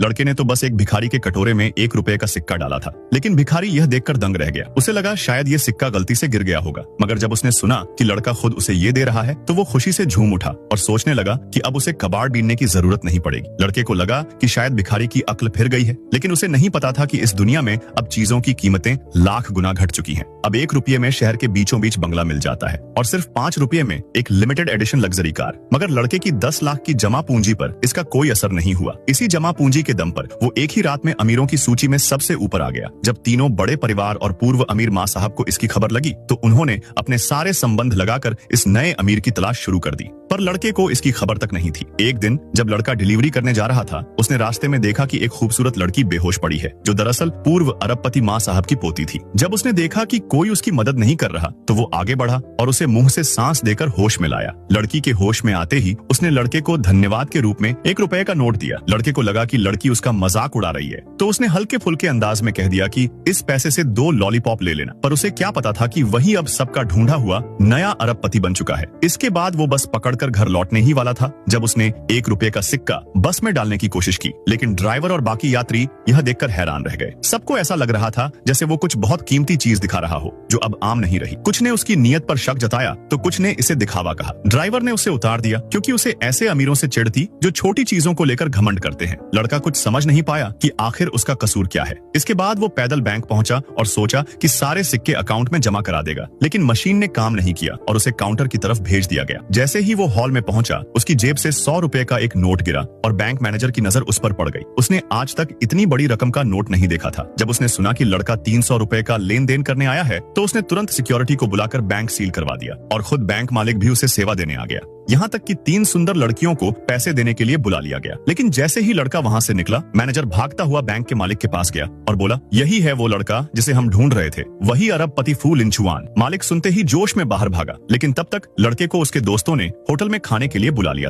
लड़के ने तो बस एक भिखारी के कटोरे में 1 रुपए का सिक्का डाला था, लेकिन भिखारी यह देखकर दंग रह गया। उसे लगा शायद ये सिक्का गलती से गिर गया होगा, मगर जब उसने सुना कि लड़का खुद उसे ये दे रहा है तो वो खुशी से झूम उठा और सोचने लगा कि अब उसे कबाड़ बीनने की जरूरत नहीं पड़ेगी। लड़के को लगा कि शायद भिखारी की अक्ल फिर गई है, लेकिन उसे नहीं पता था कि इस दुनिया में अब चीजों की कीमतें लाख गुना घट चुकी हैं। अब 1 रुपये में शहर के बीचों बीच बंगला मिल जाता है और सिर्फ 5 रुपये में एक लिमिटेड एडिशन लग्जरी कार। मगर लड़के की 10 लाख की जमा पूंजी पर इसका कोई असर नहीं हुआ। इसी जमा पूंजी के दम पर वो एक ही रात में अमीरों की सूची में सबसे ऊपर आ गया। जब तीनों बड़े परिवार और पूर्व अमीर माँ साहब को इसकी खबर लगी तो उन्होंने अपने सारे संबंध लगाकर इस नए अमीर की तलाश शुरू कर दी, पर लड़के को इसकी खबर तक नहीं थी। एक दिन जब लड़का डिलीवरी करने जा रहा था, उसने रास्ते में देखा कि एक खूबसूरत लड़की बेहोश पड़ी है, जो दरअसल पूर्व अरबपति माँ साहब की पोती थी। जब उसने देखा कि कोई उसकी मदद नहीं कर रहा तो वो आगे बढ़ा और उसे मुंह से सांस देकर होश में लाया। लड़की के होश में आते ही उसने लड़के को धन्यवाद के रूप में 1 रुपए का नोट दिया। लड़के को लगा कि लड़की उसका मजाक उड़ा रही है, तो उसने हल्के फुल्के अंदाज में कह दिया कि इस पैसे से 2 लॉलीपॉप ले लेना। पर उसे क्या पता था कि वही अब सबका ढूंढा हुआ नया अरबपति बन चुका है। इसके बाद वो बस पकड़कर घर लौटने ही वाला था जब उसने 1 रुपए का सिक्का बस में डालने की कोशिश की, लेकिन ड्राइवर और बाकी यात्री यह देखकर हैरान रह गए। सबको ऐसा लग रहा था जैसे वो कुछ बहुत कीमती चीज दिखा रहा हो जो अब आम नहीं रही। कुछ ने उसकी नीयत पर शक जताया तो कुछ ने इसे दिखावा कहा। ड्राइवर ने उसे उतार दिया क्योंकि उसे ऐसे अमीरों से चिढ़ थी जो छोटी चीजों को लेकर घमंड करते हैं। लड़का कुछ समझ नहीं पाया कि आखिर उसका कसूर क्या है। इसके बाद वो पैदल बैंक पहुंचा और सोचा कि सारे सिक्के अकाउंट में जमा करा देगा, लेकिन मशीन ने काम नहीं किया और उसे काउंटर की तरफ भेज दिया गया। जैसे ही वो हॉल में पहुंचा, उसकी जेब से 100 रुपए का एक नोट गिरा और बैंक मैनेजर की नजर उस पर पड़ गई। उसने आज तक इतनी बड़ी रकम का नोट नहीं देखा था। जब उसने सुना कि लड़का 300 रुपए का लेन देन करने आया है तो उसने तुरंत सिक्योरिटी को बुलाकर बैंक सील करवा दिया और खुद बैंक मालिक भी उसे सेवा देने आ गया। यहाँ तक कि 3 सुंदर लड़कियों को पैसे देने के लिए बुला लिया गया। लेकिन जैसे ही लड़का वहाँ से निकला, मैनेजर भागता हुआ बैंक के मालिक के पास गया और बोला, यही है वो लड़का जिसे हम ढूंढ रहे थे, वही अरबपति फू लिंचुआन। मालिक सुनते ही जोश में बाहर भागा, लेकिन तब तक लड़के को उसके दोस्तों ने होटल में खाने के लिए बुला लिया।